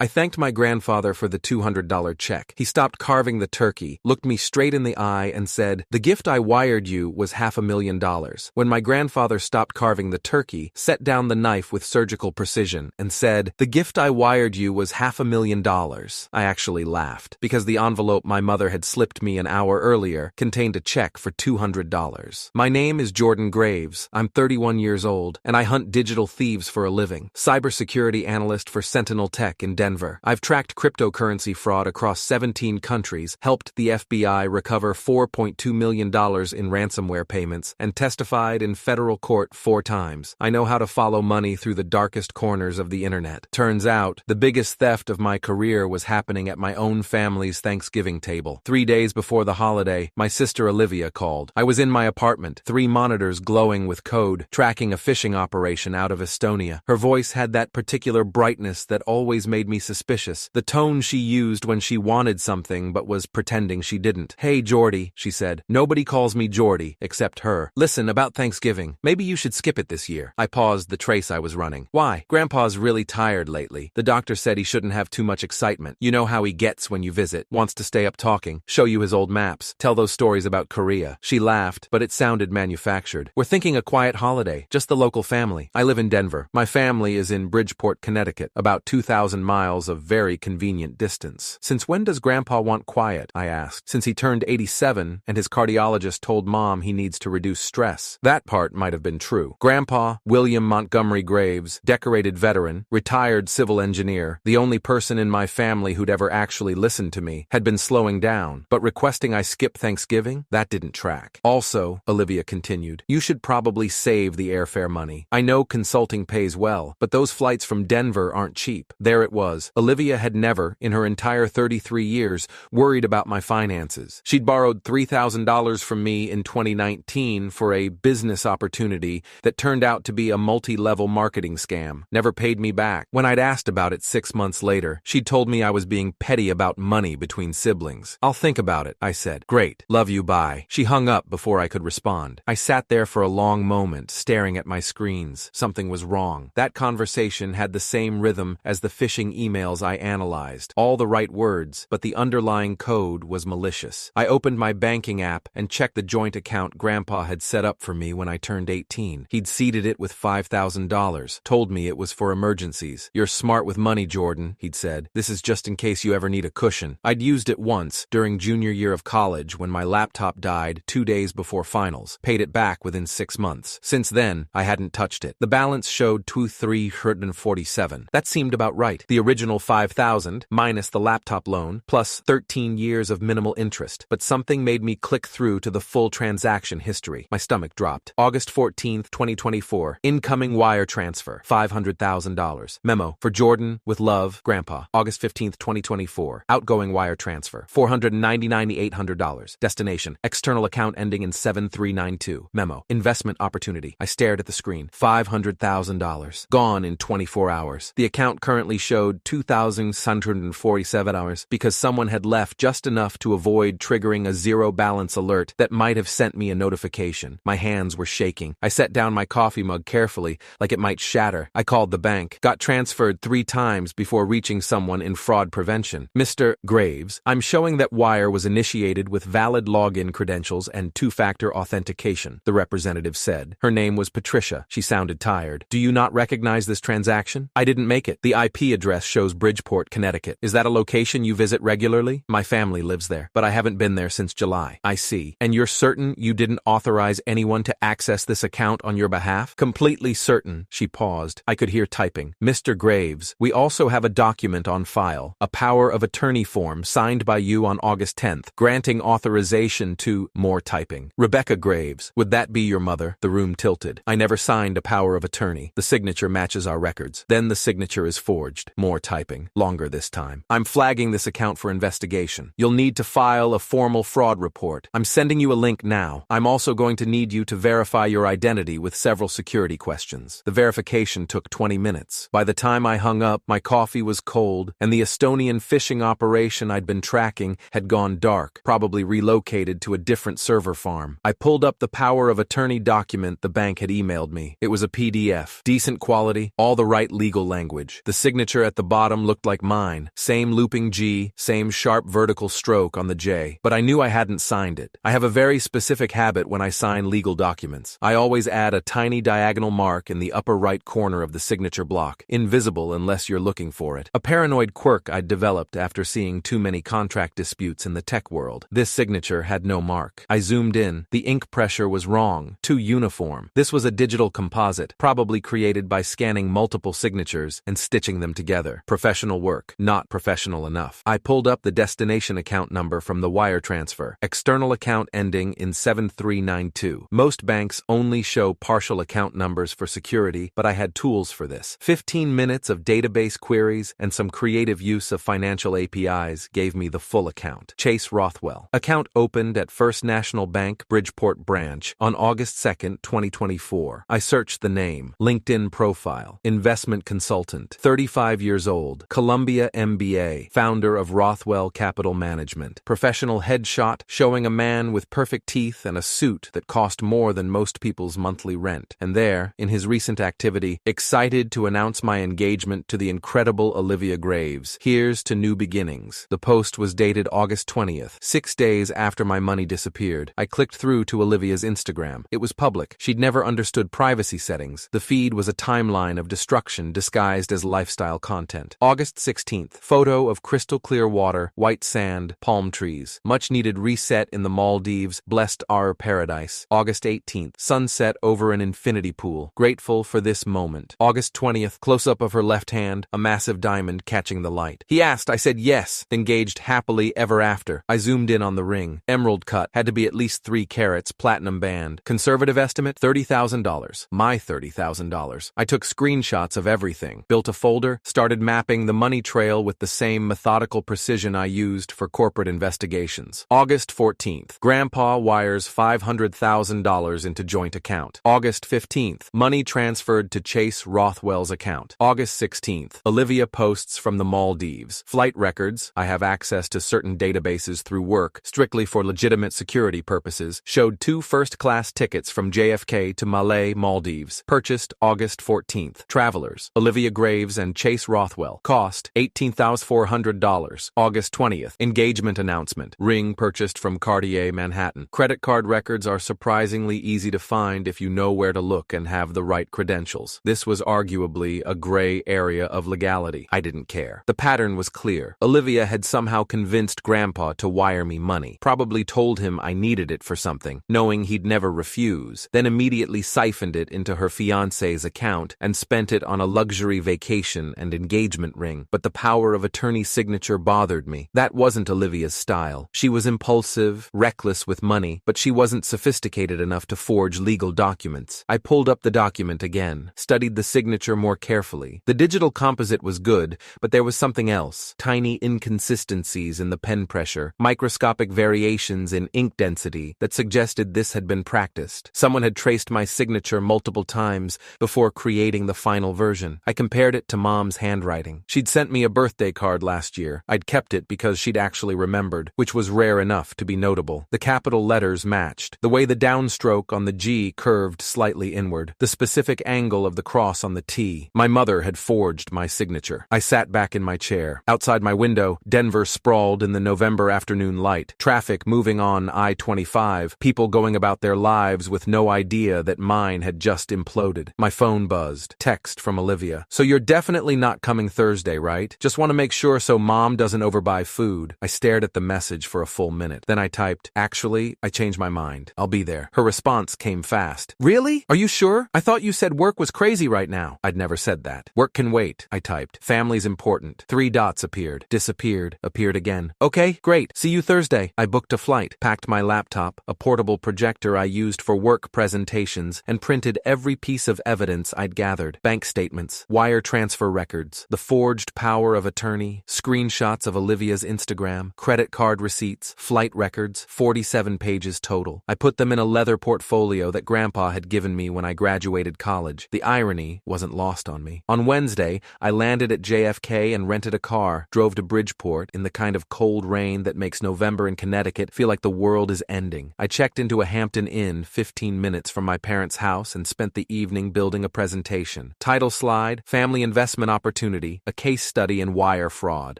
I thanked my grandfather for the $200 check. He stopped carving the turkey, looked me straight in the eye, and said, "The gift I wired you was $500,000. When my grandfather stopped carving the turkey, set down the knife with surgical precision, and said, "The gift I wired you was $500,000. I actually laughed, because the envelope my mother had slipped me an hour earlier contained a check for $200. My name is Jordan Graves. I'm 31 years old, and I hunt digital thieves for a living. Cybersecurity analyst for Sentinel Tech in Denver. I've tracked cryptocurrency fraud across 17 countries, helped the FBI recover $4.2 million in ransomware payments, and testified in federal court 4 times. I know how to follow money through the darkest corners of the internet. Turns out, the biggest theft of my career was happening at my own family's Thanksgiving table. 3 days before the holiday, my sister Olivia called. I was in my apartment, 3 monitors glowing with code, tracking a phishing operation out of Estonia. Her voice had that particular brightness that always made me suspicious, the tone she used when she wanted something but was pretending she didn't. "Hey, Jordy," she said. "Nobody calls me Jordy except her. Listen, about Thanksgiving, maybe you should skip it this year." I paused the trace I was running. "Why?" "Grandpa's really tired lately. The doctor said he shouldn't have too much excitement. You know how he gets when you visit. Wants to stay up talking, show you his old maps, tell those stories about Korea." She laughed, but it sounded manufactured. "We're thinking a quiet holiday, just the local family. I live in Denver. My family is in Bridgeport, Connecticut, about 2,000 miles of very convenient distance." "Since when does Grandpa want quiet?" I asked. "Since he turned 87 and his cardiologist told Mom he needs to reduce stress." That part might have been true. Grandpa, William Montgomery Graves, decorated veteran, retired civil engineer, the only person in my family who'd ever actually listened to me, had been slowing down, but requesting I skip Thanksgiving? That didn't track. "Also," Olivia continued, "you should probably save the airfare money. I know consulting pays well, but those flights from Denver aren't cheap." There it was. Olivia had never, in her entire 33 years, worried about my finances. She'd borrowed $3,000 from me in 2019 for a business opportunity that turned out to be a multi-level marketing scam. Never paid me back. When I'd asked about it 6 months later, she'd told me I was being petty about money between siblings. "I'll think about it," I said. "Great. Love you, bye." She hung up before I could respond. I sat there for a long moment, staring at my screens. Something was wrong. That conversation had the same rhythm as the phishing emails I analyzed. All the right words, but the underlying code was malicious. I opened my banking app and checked the joint account Grandpa had set up for me when I turned 18. He'd seeded it with $5,000, told me it was for emergencies. "You're smart with money, Jordan," he'd said. "This is just in case you ever need a cushion." I'd used it once, during junior year of college when my laptop died 2 days before finals. Paid it back within 6 months. Since then, I hadn't touched it. The balance showed $2,347. That seemed about right. The original $5,000, minus the laptop loan, plus 13 years of minimal interest. But something made me click through to the full transaction history. My stomach dropped. August 14th, 2024. Incoming wire transfer, $500,000. Memo, for Jordan, with love, Grandpa. August 15th, 2024. Outgoing wire transfer, $499,800. Destination, external account ending in 7392. Memo, investment opportunity. I stared at the screen. $500,000. Gone in 24 hours. The account currently showed 2,647 hours because someone had left just enough to avoid triggering a zero balance alert that might have sent me a notification. My hands were shaking. I set down my coffee mug carefully, like it might shatter. I called the bank. Got transferred 3 times before reaching someone in fraud prevention. "Mr. Graves, I'm showing that wire was initiated with valid login credentials and 2-factor authentication," the representative said. Her name was Patricia. She sounded tired. "Do you not recognize this transaction?" "I didn't make it. The IP address shows Bridgeport, Connecticut. Is that a location you visit regularly?" "My family lives there, but I haven't been there since July." "I see. And you're certain you didn't authorize anyone to access this account on your behalf?" "Completely certain." She paused. I could hear typing. "Mr. Graves, we also have a document on file, a power of attorney form signed by you on August 10th, granting authorization to..." More typing. "Rebecca Graves, would that be your mother?" The room tilted. "I never signed a power of attorney. The signature matches our records. Then the signature is forged." More typing. Longer this time. "I'm flagging this account for investigation. You'll need to file a formal fraud report. I'm sending you a link now. I'm also going to need you to verify your identity with several security questions." The verification took 20 minutes. By the time I hung up, my coffee was cold, and the Estonian phishing operation I'd been tracking had gone dark, probably relocated to a different server farm. I pulled up the power of attorney document the bank had emailed me. It was a PDF. Decent quality, all the right legal language. The signature at the bottom looked like mine. Same looping G, same sharp vertical stroke on the J. But I knew I hadn't signed it. I have a very specific habit when I sign legal documents. I always add a tiny diagonal mark in the upper right corner of the signature block, invisible unless you're looking for it. A paranoid quirk I'd developed after seeing too many contract disputes in the tech world. This signature had no mark. I zoomed in. The ink pressure was wrong, too uniform. This was a digital composite, probably created by scanning multiple signatures and stitching them together. Professional work, not professional enough. I pulled up the destination account number from the wire transfer. External account ending in 7392. Most banks only show partial account numbers for security, but I had tools for this. 15 minutes of database queries and some creative use of financial APIs gave me the full account. Chase Rothwell. Account opened at First National Bank, Bridgeport Branch, on August 2nd, 2024. I searched the name. LinkedIn profile. Investment consultant. 35 years old. Columbia MBA. Founder of Rothwell Capital Management. Professional headshot showing a man with perfect teeth and a suit that cost more than most people's monthly rent. And there, in his recent activity, excited to announce my engagement to the incredible Olivia Graves. Here's to new beginnings. The post was dated August 20th, 6 days after my money disappeared. I clicked through to Olivia's Instagram. It was public. She'd never understood privacy settings. The feed was a timeline of destruction disguised as lifestyle content. August 16th, photo of crystal clear water, white sand, palm trees. Much needed reset in the Maldives, blessed our paradise. August 18th, sunset over an infinity pool. Grateful for this moment. August 20th, close-up of her left hand, a massive diamond catching the light. He asked, I said yes, engaged happily ever after. I zoomed in on the ring. Emerald cut, had to be at least 3 carats, platinum band. Conservative estimate, $30,000. My $30,000. I took screenshots of everything, built a folder, started mapping the money trail with the same methodical precision I used for corporate investigations. August 14th, Grandpa wires $500,000 into joint account. August 15th, money transferred to Chase Rothwell's account. August 16th, Olivia posts from the Maldives. Flight records, I have access to certain databases through work, strictly for legitimate security purposes, showed 2 first-class tickets from JFK to Malé, Maldives. Purchased August 14th. Travelers, Olivia Graves and Chase Rothwell. Cost, $18,400. August 20th. Engagement announcement. Ring purchased from Cartier, Manhattan. Credit card records are surprisingly easy to find if you know where to look and have the right credentials. This was arguably a gray area of legality. I didn't care. The pattern was clear. Olivia had somehow convinced Grandpa to wire me money. Probably told him I needed it for something, knowing he'd never refuse, then immediately siphoned it into her fiancé's account and spent it on a luxury vacation and engagement ring. But the power of attorney signature bothered me. That wasn't Olivia's style. She was impulsive, reckless with money, but she wasn't sophisticated enough to forge legal documents. I pulled up the document again, studied the signature more carefully. The digital composite was good, but there was something else. Tiny inconsistencies in the pen pressure, microscopic variations in ink density that suggested this had been practiced. Someone had traced my signature multiple times before creating the final version. I compared it to Mom's handwriting. She'd sent me a birthday card last year. I'd kept it because she'd actually remembered, which was rare enough to be notable. The capital letters matched. The way the downstroke on the G curved slightly inward. The specific angle of the cross on the T. My mother had forged my signature. I sat back in my chair. Outside my window, Denver sprawled in the November afternoon light. Traffic moving on I-25. People going about their lives with no idea that mine had just imploded. My phone buzzed. Text from Olivia. So you're definitely not coming Thursday, right? Just want to make sure so Mom doesn't overbuy food. I stared at the message for a full minute. Then I typed, actually, I changed my mind. I'll be there. Her response came fast. Really? Are you sure? I thought you said work was crazy right now. I'd never said that. Work can wait, I typed. Family's important. 3 dots appeared. Disappeared. Appeared again. Okay, great. See you Thursday. I booked a flight, packed my laptop, a portable projector I used for work presentations, and printed every piece of evidence I'd gathered. Bank statements, wire transfer records, the forged power of attorney, screenshots of Olivia's Instagram, credit card receipts, flight records, 47 pages total. I put them in a leather portfolio that Grandpa had given me when I graduated college. The irony wasn't lost on me. On Wednesday, I landed at JFK and rented a car, drove to Bridgeport in the kind of cold rain that makes November in Connecticut feel like the world is ending. I checked into a Hampton Inn 15 minutes from my parents' house and spent the evening building a presentation. Title slide, Family Investment Opportunity Opportunity, a case study in wire fraud.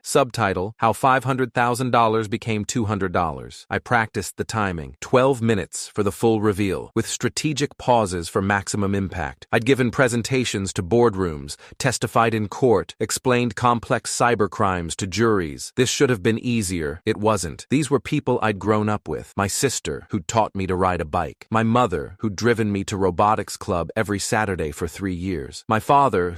Subtitle, How $500,000 became $200. I practiced the timing, 12 minutes for the full reveal, with strategic pauses for maximum impact. I'd given presentations to boardrooms, testified in court, explained complex cybercrimes to juries. This should have been easier. It wasn't. These were people I'd grown up with. My sister, who'd taught me to ride a bike. My mother, who'd driven me to robotics club every Saturday for 3 years. My father,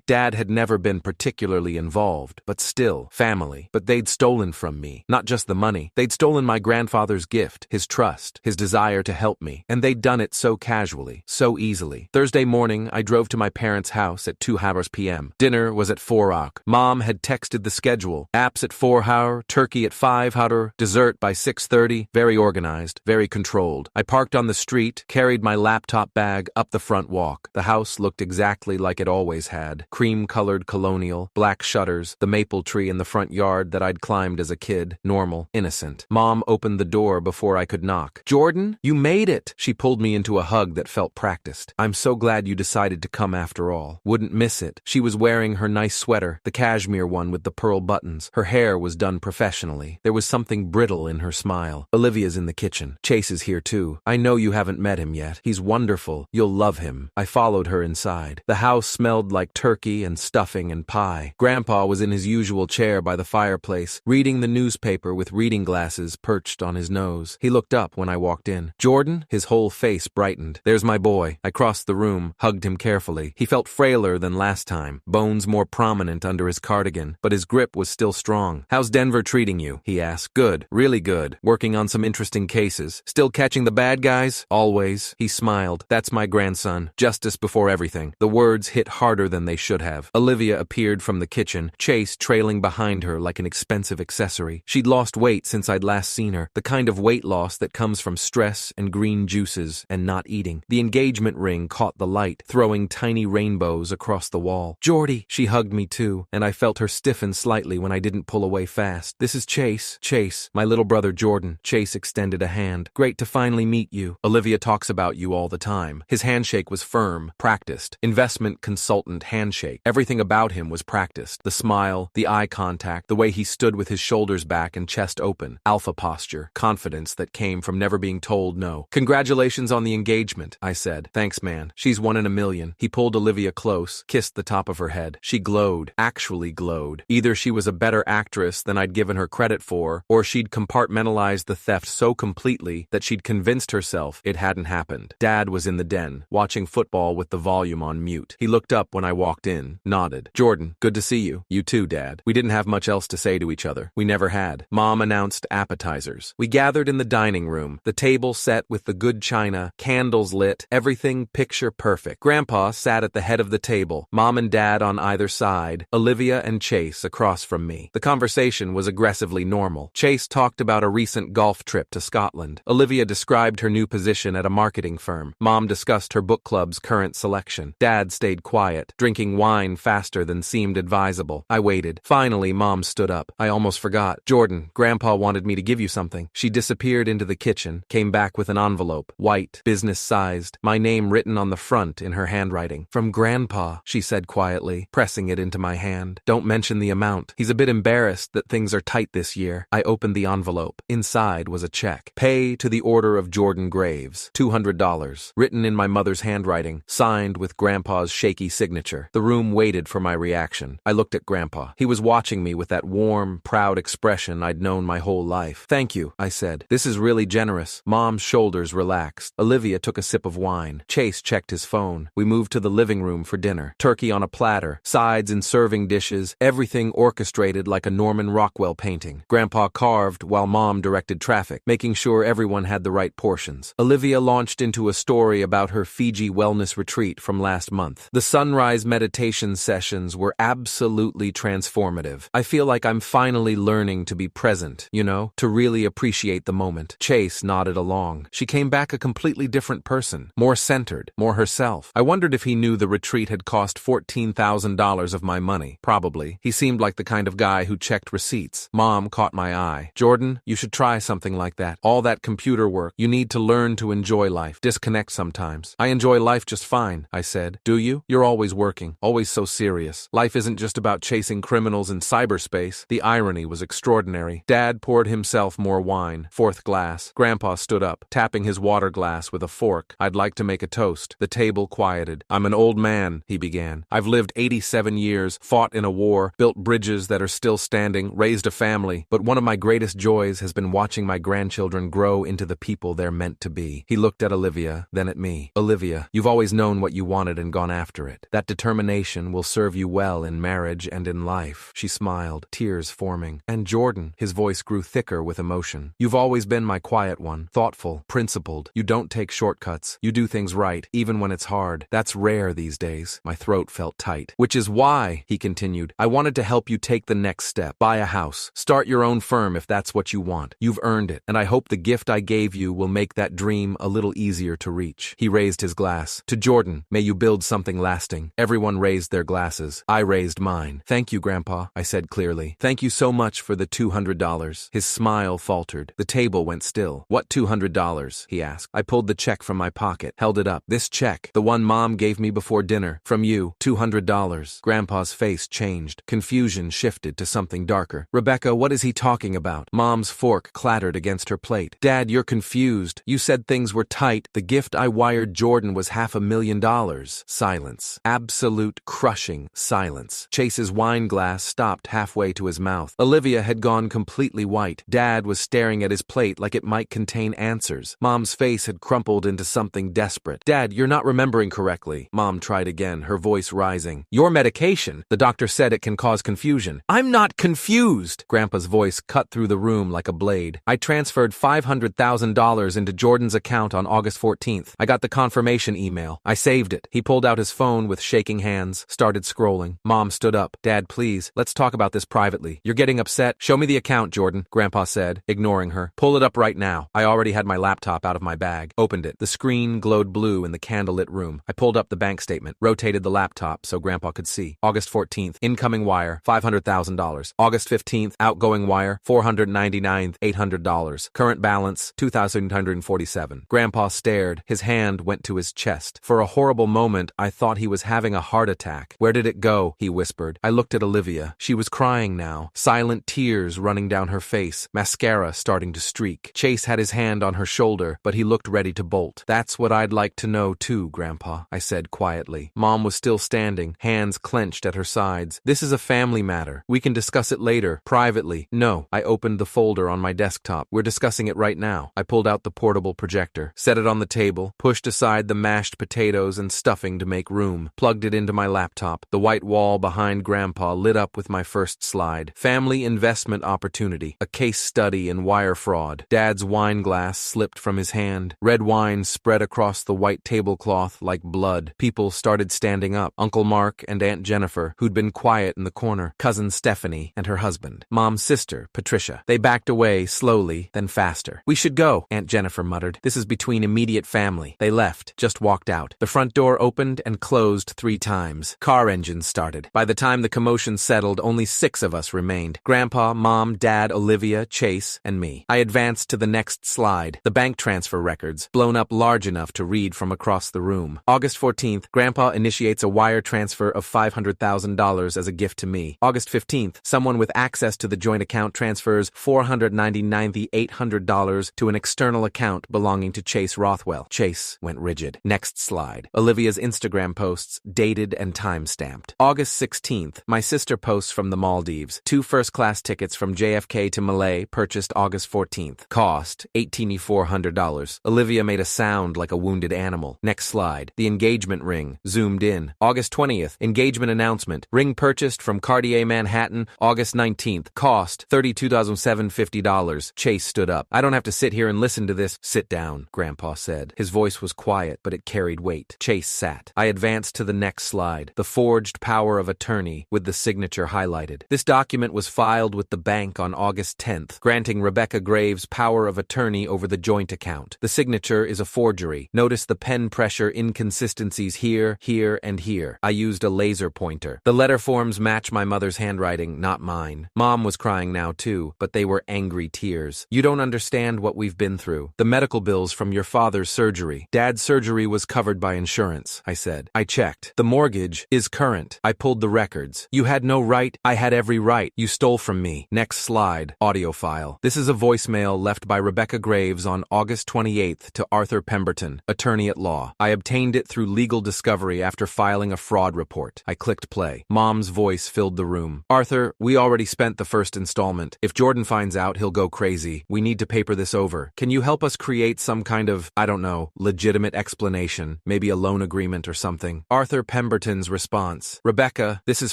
Dad had never been particularly involved, but still, family. But they'd stolen from me. Not just the money. They'd stolen my grandfather's gift, his trust, his desire to help me. And they'd done it so casually, so easily. Thursday morning, I drove to my parents' house at 2:00 p.m. Dinner was at 4:00. Mom had texted the schedule. Apps at 4:00, turkey at 5:00, dessert by 6:30. Very organized, very controlled. I parked on the street, carried my laptop bag up the front walk. The house looked exactly like it always had. Cream-colored colonial, black shutters, the maple tree in the front yard that I'd climbed as a kid. Normal, innocent. Mom opened the door before I could knock. "Jordan, you made it!" She pulled me into a hug that felt practiced. "I'm so glad you decided to come after all. Wouldn't miss it." She was wearing her nice sweater, the cashmere one with the pearl buttons. Her hair was done professionally. There was something brittle in her smile. "Olivia's in the kitchen. Chase is here too. I know you haven't met him yet. He's wonderful. You'll love him." I followed her inside. The house smelled like turkey and stuffing and pie. Grandpa was in his usual chair by the fireplace, reading the newspaper with reading glasses perched on his nose. He looked up when I walked in. "Jordan?" His whole face brightened. "There's my boy." I crossed the room, hugged him carefully. He felt frailer than last time, bones more prominent under his cardigan, but his grip was still strong. "How's Denver treating you?" he asked. "Good, really good. Working on some interesting cases. Still catching the bad guys?" "Always." He smiled. "That's my grandson. Justice before everything." The words hit harder than they should have. Olivia appeared from the kitchen, Chase trailing behind her like an expensive accessory. She'd lost weight since I'd last seen her, the kind of weight loss that comes from stress and green juices and not eating. The engagement ring caught the light, throwing tiny rainbows across the wall. "Jordy!" She hugged me too, and I felt her stiffen slightly when I didn't pull away fast. "This is Chase." "Chase, my little brother Jordan." Chase extended a hand. "Great to finally meet you. Olivia talks about you all the time." His handshake was firm, practiced. Investment consultant handshake. Everything about him was practiced. The smile, the eye contact, the way he stood with his shoulders back and chest open. Alpha posture, confidence that came from never being told no. "Congratulations on the engagement," I said. "Thanks, man. She's 1 in a million." He pulled Olivia close, kissed the top of her head. She glowed, actually glowed. Either she was a better actress than I'd given her credit for, or she'd compartmentalized the theft so completely that she'd convinced herself it hadn't happened. Dad was in the den, watching football with the volume on mute. He looked up when I walked in, nodded. "Jordan, good to see you." "You too, Dad." We didn't have much else to say to each other. We never had. Mom announced appetizers. We gathered in the dining room, the table set with the good china, candles lit, everything picture perfect. Grandpa sat at the head of the table, Mom and Dad on either side, Olivia and Chase across from me. The conversation was aggressively normal. Chase talked about a recent golf trip to Scotland. Olivia described her new position at a marketing firm. Mom discussed her book club's current selection. Dad stayed quiet, drinking wine faster than seemed advisable. I waited. Finally, Mom stood up. "I almost forgot. Jordan, Grandpa wanted me to give you something." She disappeared into the kitchen, came back with an envelope, white, business-sized, my name written on the front in her handwriting. "From Grandpa," she said quietly, pressing it into my hand. "Don't mention the amount. He's a bit embarrassed that things are tight this year." I opened the envelope. Inside was a check. "Pay to the order of Jordan Graves, $200, written in my mother's handwriting, signed with Grandpa's shaky signature. The room waited for my reaction. I looked at Grandpa. He was watching me with that warm, proud expression I'd known my whole life. "Thank you," I said. "This is really generous." Mom's shoulders relaxed. Olivia took a sip of wine. Chase checked his phone. We moved to the living room for dinner. Turkey on a platter, sides in serving dishes, everything orchestrated like a Norman Rockwell painting. Grandpa carved while Mom directed traffic, making sure everyone had the right portions. Olivia launched into a story about her Fiji wellness retreat from last month. The sunrise meditation sessions were absolutely transformative. I feel like I'm finally learning to be present, to really appreciate the moment. Chase nodded along. She came back a completely different person, more centered, more herself. I wondered if he knew the retreat had cost $14,000 of my money. Probably. He seemed like the kind of guy who checked receipts. Mom caught my eye. "Jordan, you should try something like that. All that computer work. You need to learn to enjoy life. Disconnect sometimes." "I enjoy life just fine," I said. "Do you? You're always working, always so serious. Life isn't just about chasing criminals in cyberspace. The irony was extraordinary. Dad poured himself more wine. Fourth glass. Grandpa stood up, tapping his water glass with a fork. I'd like to make a toast. The table quieted. I'm an old man, he began. I've lived 87 years, fought in a war, built bridges that are still standing, raised a family, but one of my greatest joys has been watching my grandchildren grow into the people they're meant to be. He looked at Olivia, then at me. Olivia, you've always known what you wanted and gone after it. That determination will serve you well in marriage and in life. She smiled, tears forming. And Jordan, his voice grew thicker with emotion. You've always been my quiet one, thoughtful, principled. You don't take shortcuts. You do things right, even when it's hard. That's rare these days. My throat felt tight. Which is why, he continued, I wanted to help you take the next step. Buy a house. Start your own firm if that's what you want. You've earned it, and I hope the gift I gave you will make that dream a little easier to reach. He raised his glass. To Jordan, may you build something lasting. Everyone raised their glasses. I raised mine. Thank you, Grandpa, I said clearly. Thank you so much for the $200. His smile faltered. The table went still. What $200? He asked. I pulled the check from my pocket, held it up. This check, the one Mom gave me before dinner, from you, $200. Grandpa's face changed. Confusion shifted to something darker. Rebecca, what is he talking about? Mom's fork clattered against her plate. Dad, you're confused. You said things were tight. The gift I wired Jordan was $500,000. Silence. Absolute crushing silence. Chase's wine glass stopped halfway to his mouth. Olivia had gone completely white. Dad was staring at his plate like it might contain answers. Mom's face had crumpled into something desperate. Dad, you're not remembering correctly. Mom tried again, her voice rising. Your medication. The doctor said it can cause confusion. I'm not confused. Grandpa's voice cut through the room like a blade. I transferred $500,000 into Jordan's account on August 14th. I got the confirmation email. I saved it. He pulled out his phone with shaking hands, started scrolling. Mom stood up. Dad, please, let's talk about this privately. You're getting upset? Show me the account, Jordan, Grandpa said, ignoring her. Pull it up right now. I already had my laptop out of my bag. Opened it. The screen glowed blue in the candlelit room. I pulled up the bank statement, rotated the laptop so Grandpa could see. August 14th, incoming wire, $500,000. August 15th, outgoing wire, $499,800. Current balance, $2,847. Grandpa stared. His hand went to his chest. For a horrible moment, I thought he was having a heart attack. Where did it go? He whispered. I looked at Olivia. She was crying now, silent tears running down her face, mascara starting to streak. Chase had his hand on her shoulder, but he looked ready to bolt. That's what I'd like to know too, Grandpa, I said quietly. Mom was still standing, hands clenched at her sides. This is a family matter. We can discuss it later, privately. No, I opened the folder on my desktop. We're discussing it right now. I pulled out the portable projector, set it on the table, pushed aside the mashed potatoes and stuffing to make room, plugged it into my laptop. The white wall behind Grandpa lit up with my first slide. Family investment opportunity, a case study in wire fraud. Dad's wine glass slipped from his hand. Red wine spread across the white tablecloth like blood. People started standing up. Uncle Mark and Aunt Jennifer, who'd been quiet in the corner. Cousin Stephanie and her husband. Mom's sister, Patricia. They backed away slowly, then faster. We should go, Aunt Jennifer muttered. This is between immediate family. They left, just walked out. The front door opened and closed 3 times. Car engines started. By the time the commotion settled, only 6 of us remained. Grandpa, Mom, Dad, Olivia, Chase, and me. I advanced to the next slide. The bank transfer records, blown up large enough to read from across the room. August 14th, Grandpa initiates a wire transfer of $500,000 as a gift to me. August 15th, someone with access to the joint account transfers $499,800 to an external account belonging to Chase Rothwell. Chase went rigid. Next slide. Olivia's Instagram posts, dated and time-stamped. August 16th, my sister posts from the Maldives. 2 first-class tickets from JFK to Malay, purchased August 14th. Cost, $1,800. Olivia made a sound like a wounded animal. Next slide. The engagement ring, zoomed in. August 20th, engagement announcement. Ring purchased from Cartier Manhattan, August 19th. Cost, $32,750. Chase stood up. I don't have to sit here and listen to this. Sit down, Grandpa said. His voice was quiet, but it carried weight. Chase sat. I advanced to the next slide. The forged power of attorney, with the signature highlighted. This document was filed with the bank on August 10th, granting Rebecca Graves power of attorney over the joint account. The signature is a forgery. Notice the pen pressure inconsistencies here, here, and here. I used a laser pointer. The letter forms match my mother's handwriting, not mine. Mom was crying now too, but they were angry tears. You don't understand what we've been through. The medical bills from your father's surgery. Dad's surgery was covered by insurance, I said. I checked. The mortgage is is current. I pulled the records. You had no right. I had every right. You stole from me. Next slide. Audio file. This is a voicemail left by Rebecca Graves on August 28th to Arthur Pemberton, attorney at law. I obtained it through legal discovery after filing a fraud report. I clicked play. Mom's voice filled the room. Arthur, we already spent the first installment. If Jordan finds out, he'll go crazy. We need to paper this over. Can you help us create some kind of, I don't know, legitimate explanation? Maybe a loan agreement or something. Arthur Pemberton's response. Rebecca, this is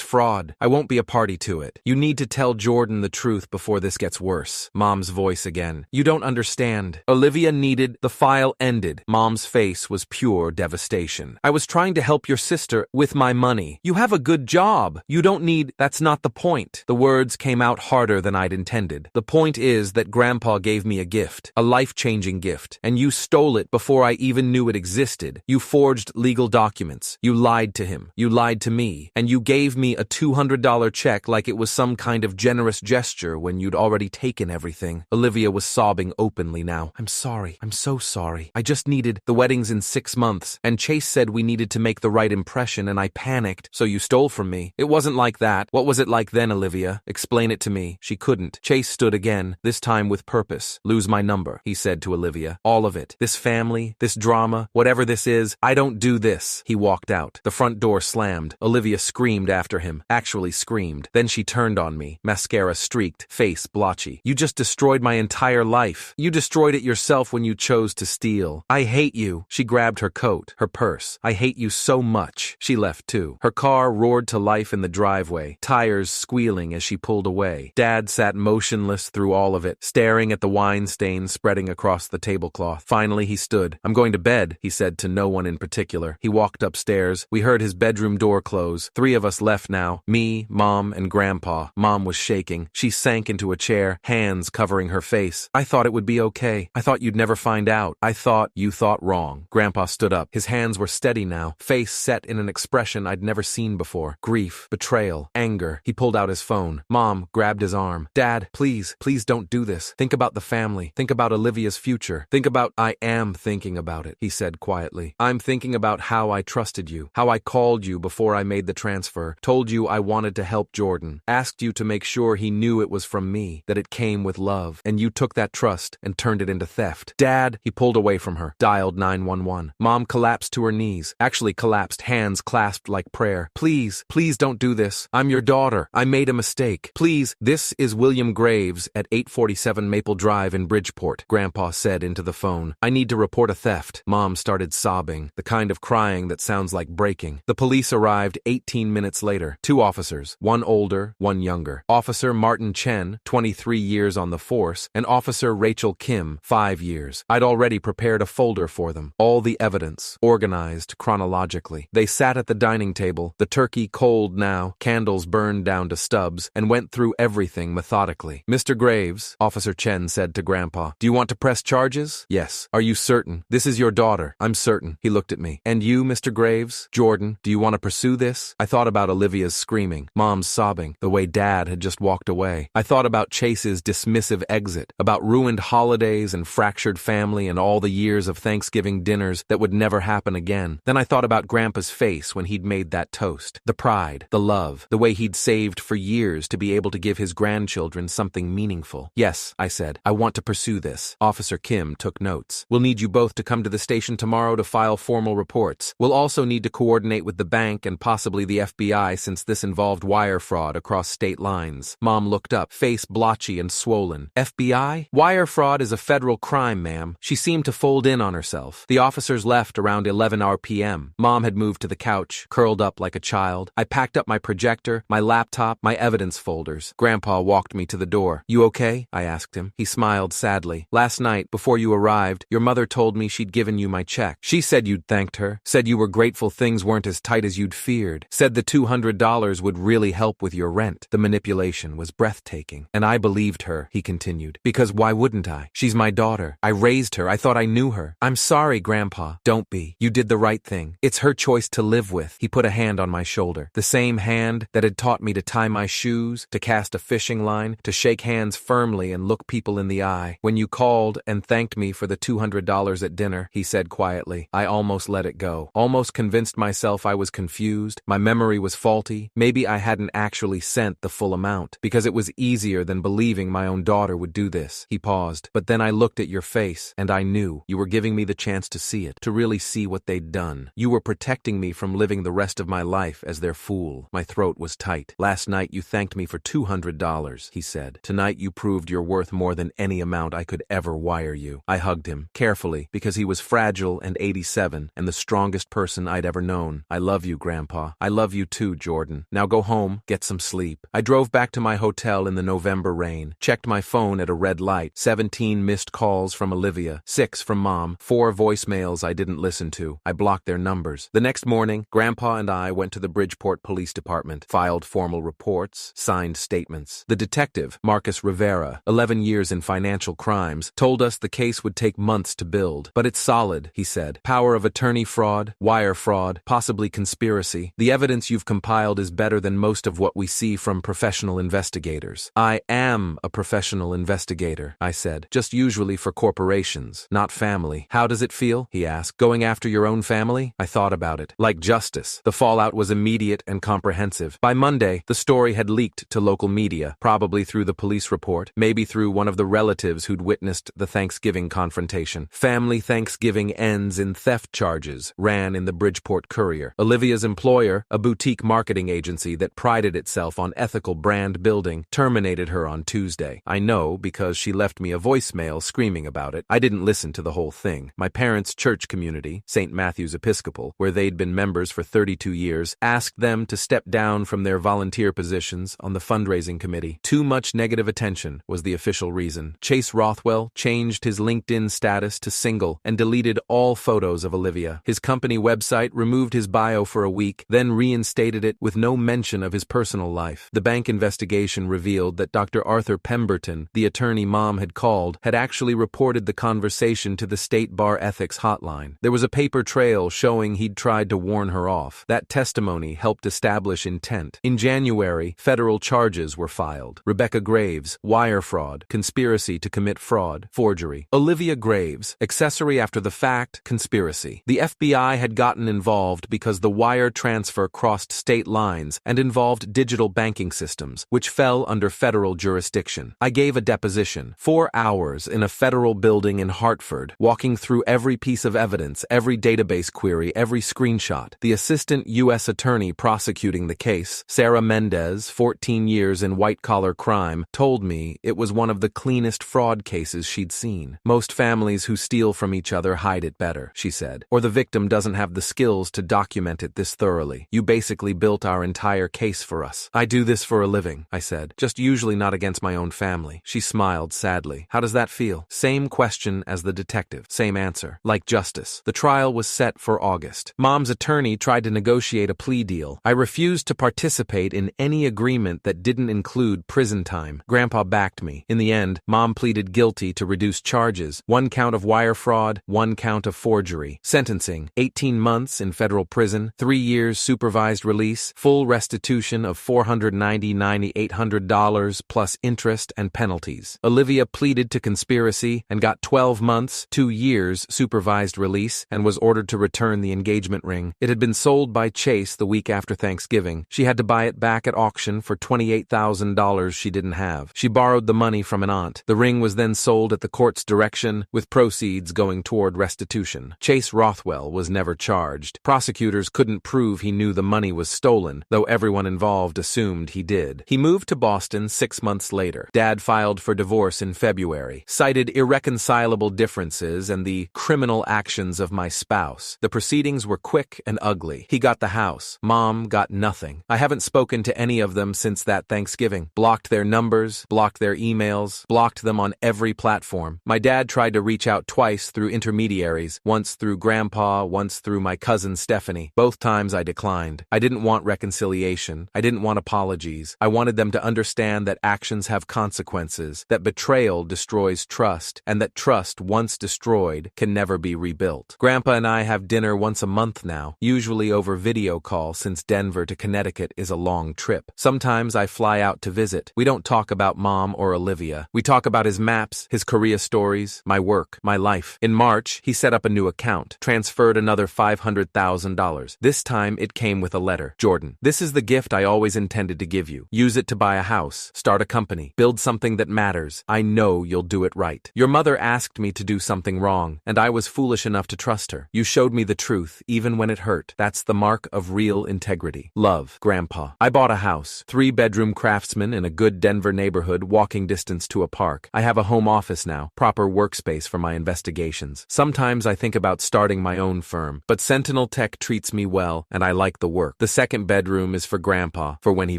fraud. I won't be a party to it. You need to tell Jordan the truth before this gets worse. Mom's voice again. You don't understand. Olivia needed. The file ended. Mom's face was pure devastation. I was trying to help your sister with my money. You have a good job. You don't need. That's not the point. The words came out harder than I'd intended. The point is that Grandpa gave me a gift, a life-changing gift, and you stole it before I even knew it existed. You forged legal documents. You lied to him. You lied to me. And you gave me a $200 check like it was some kind of generous gesture when you'd already taken everything. Olivia was sobbing openly now. I'm sorry. I'm so sorry. I just needed. The wedding's in 6 months, and Chase said we needed to make the right impression, and I panicked. So you stole from me. It wasn't like that. What was it like then, Olivia? Explain it to me. She couldn't. Chase stood again, this time with purpose. Lose my number, he said to Olivia. All of it. This family, this drama, whatever this is, I don't do this. He walked out. The front door slammed. Olivia screamed after him. Actually screamed. Then she turned on me. Mascara streaked, face blotchy. You just destroyed my entire life. You destroyed it yourself when you chose to steal. I hate you. She grabbed her coat, her purse. I hate you so much. She left too. Her car roared to life in the driveway, tires squealing as she pulled away. Dad sat motionless through all of it, staring at the wine stains spreading across the tablecloth. Finally he stood. I'm going to bed, he said to no one in particular. He walked upstairs. We heard his bedroom door close. 3 of us left now. Me, Mom, and Grandpa. Mom was shaking. She sank into a chair, hands covering her face. I thought it would be okay. I thought you'd never find out. I thought you thought wrong. Grandpa stood up. His hands were steady now, face set in an expression I'd never seen before. Grief, betrayal, anger. He pulled out his phone. Mom grabbed his arm. Dad, please don't do this. Think about the family. Think about Olivia's future. Think about. I am thinking about it, he said quietly. I'm thinking about how I trusted you, how I called you before I made the transfer, told you I wanted to help Jordan, asked you to make sure he knew it was from me, that it came with love, and you took that trust and turned it into theft. Dad, he pulled away from her, dialed 911. Mom collapsed to her knees, actually collapsed, hands clasped like prayer. Please don't do this. I'm your daughter. I made a mistake. Please. This is William Graves at 847 Maple Drive in Bridgeport, Grandpa said into the phone. I need to report a theft. Mom started sobbing, the kind of crying that sounds like breaking. The police arrived 18 minutes later. 2 officers, one older, one younger. Officer Martin Chen, 23 years on the force, and Officer Rachel Kim, 5 years. I'd already prepared a folder for them. All the evidence, organized chronologically. They sat at the dining table, the turkey cold now, candles burned down to stubs, and went through everything methodically. Mr. Graves, Officer Chen said to Grandpa, do you want to press charges? Yes. Are you certain? This is your daughter. I'm certain. He looked at me. And you, Mr. Graves? Jordan, do you want to pursue this? I thought about Olivia's screaming, Mom's sobbing, the way Dad had just walked away. I thought about Chase's dismissive exit, about ruined holidays and fractured family and all the years of Thanksgiving dinners that would never happen again. Then I thought about Grandpa's face when he'd made that toast. The pride, the love, the way he'd saved for years to be able to give his grandchildren something meaningful. Yes, I said, I want to pursue this. Officer Kim took notes. We'll need you both to come to the station tomorrow to file formal reports. We'll also need to coordinate with the bank and possibly the FBI since this involved wire fraud across state lines. Mom looked up, face blotchy and swollen. FBI? Wire fraud is a federal crime, ma'am. She seemed to fold in on herself. The officers left around 11 p.m. Mom had moved to the couch, curled up like a child. I packed up my projector, my laptop, my evidence folders. Grandpa walked me to the door. You okay? I asked him. He smiled sadly. Last night, before you arrived, your mother told me she'd given you my check. She said you'd thanked her, said you were grateful things weren't as tight as you'd feared, said the $200 would really help with your rent. The manipulation was breathtaking. And I believed her, he continued, because why wouldn't I? She's my daughter. I raised her. I thought I knew her. I'm sorry, Grandpa. Don't be. You did the right thing. It's her choice to live with. He put a hand on my shoulder. The same hand that had taught me to tie my shoes, to cast a fishing line, to shake hands firmly and look people in the eye. When you called and thanked me for the $200 at dinner, he said quietly, I almost let it go. Almost convinced myself I was confused. confused. My memory was faulty. Maybe I hadn't actually sent the full amount, because it was easier than believing my own daughter would do this. He paused. But then I looked at your face, and I knew you were giving me the chance to see it, to really see what they'd done. You were protecting me from living the rest of my life as their fool. My throat was tight. Last night you thanked me for $200, he said. Tonight you proved you're worth more than any amount I could ever wire you. I hugged him, carefully, because he was fragile and 87, and the strongest person I'd ever known. I love you, Grandpa. I love you too, Jordan. Now go home, get some sleep. I drove back to my hotel in the November rain, checked my phone at a red light, 17 missed calls from Olivia, 6 from Mom, 4 voicemails I didn't listen to. I blocked their numbers. The next morning, Grandpa and I went to the Bridgeport Police Department, filed formal reports, signed statements. The detective, Marcus Rivera, 11 years in financial crimes, told us the case would take months to build. But it's solid, he said. Power of attorney fraud, wire fraud, possibly conspiracy. The evidence you've compiled is better than most of what we see from professional investigators. I am a professional investigator, I said. Just usually for corporations, not family. How does it feel? He asked. Going after your own family? I thought about it. Like justice. The fallout was immediate and comprehensive. By Monday, the story had leaked to local media, probably through the police report, maybe through one of the relatives who'd witnessed the Thanksgiving confrontation. Family Thanksgiving ends in theft charges, ran in the Bridgeport Courier. Olivia's employer, a boutique marketing agency that prided itself on ethical brand building, terminated her on Tuesday. I know because she left me a voicemail screaming about it. I didn't listen to the whole thing. My parents' church community, St. Matthew's Episcopal, where they'd been members for 32 years, asked them to step down from their volunteer positions on the fundraising committee. Too much negative attention was the official reason. Chase Rothwell changed his LinkedIn status to single and deleted all photos of Olivia. His company website removed his bio for a week, then reinstated it with no mention of his personal life. The bank investigation revealed that Dr. Arthur Pemberton, the attorney Mom had called, had actually reported the conversation to the State Bar Ethics Hotline. There was a paper trail showing he'd tried to warn her off. That testimony helped establish intent. In January, federal charges were filed. Rebecca Graves, wire fraud, conspiracy to commit fraud, forgery. Olivia Graves, accessory after the fact, conspiracy. The FBI had gotten involved because the wire transfer crossed state lines and involved digital banking systems, which fell under federal jurisdiction. I gave a deposition, 4 hours in a federal building in Hartford, walking through every piece of evidence, every database query, every screenshot. The assistant U.S. attorney prosecuting the case, Sarah Mendez, 14 years in white-collar crime, told me it was one of the cleanest fraud cases she'd seen. Most families who steal from each other hide it better, she said, or the victim doesn't have the skills to document it this thoroughly. You basically built our entire case for us. I do this for a living, I said, just usually not against my own family. She smiled sadly. How does that feel? Same question as the detective. Same answer. Like justice. The trial was set for August. Mom's attorney tried to negotiate a plea deal. I refused to participate in any agreement that didn't include prison time. Grandpa backed me. In the end, Mom pleaded guilty to reduced charges. 1 count of wire fraud, 1 count of forgery. Sentencing, 18 months in federal prison, 3 years supervised release, full restitution of $499,800 plus interest and penalties. Olivia pleaded to conspiracy and got 12 months, 2 years supervised release, and was ordered to return the engagement ring. It had been sold by Chase the week after Thanksgiving. She had to buy it back at auction for $28,000 she didn't have. She borrowed the money from an aunt. The ring was then sold at the court's direction, with proceeds going toward restitution. Chase Rothwell was never charged. Prosecutors couldn't prove he knew the money was stolen, though everyone involved assumed he did. He moved to Boston 6 months later. Dad filed for divorce in February, cited irreconcilable differences and the criminal actions of my spouse. The proceedings were quick and ugly. He got the house. Mom got nothing. I haven't spoken to any of them since that Thanksgiving. Blocked their numbers, blocked their emails, blocked them on every platform. My dad tried to reach out twice through intermediaries, once through Grandpa, once through my cousin Stephanie. Both times I declined. I didn't want reconciliation. I didn't want apologies. I wanted them to understand that actions have consequences, that betrayal destroys trust, and that trust, once destroyed, can never be rebuilt. Grandpa and I have dinner once a month now, usually over video call since Denver to Connecticut is a long trip. Sometimes I fly out to visit. We don't talk about Mom or Olivia. We talk about his maps, his Korea stories, my work, my life. In March, he set up a new account, transferred another $500,000. This time, it came with a letter. Jordan, this is the gift I always intended to give you. Use it to buy a house, start a company, build something that matters. I know you'll do it right. Your mother asked me to do something wrong, and I was foolish enough to trust her. You showed me the truth, even when it hurt. That's the mark of real integrity. Love, Grandpa. I bought a house, 3-bedroom craftsman in a good Denver neighborhood, walking distance to a park. I have a home office now, proper workspace for my investigations. Sometimes I think about starting my own firm, but Sentinel Tech treats me well, and I like the work. The 2nd bedroom is for Grandpa, for when he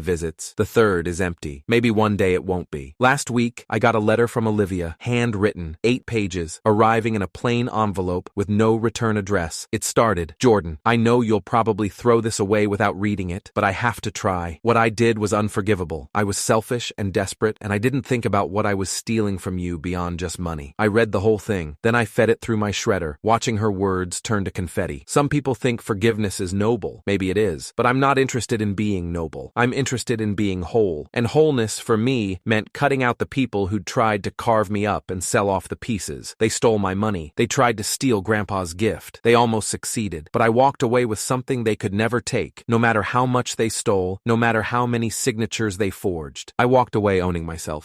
visits. The 3rd is empty. Maybe one day it won't be. Last week, I got a letter from Olivia, handwritten, 8 pages, arriving in a plain envelope with no return address. It started, Jordan, I know you'll probably throw this away without reading it, but I have to try. What I did was unforgivable. I was selfish and desperate, and I didn't think about what I was stealing from you beyond just money. I read the whole thing. Then I fed it through my shredder, watching her words turn to confetti. Some people think forgiveness is noble. Maybe it is, but I'm not interested in being noble. I'm interested in being whole. And wholeness, for me, meant cutting out the people who'd tried to carve me up and sell off the pieces. They stole my money. They tried to steal Grandpa's gift. They almost succeeded, but I walked away with something they could never take, no matter how much they stole, no matter how many signatures they forged. I walked away owning myself.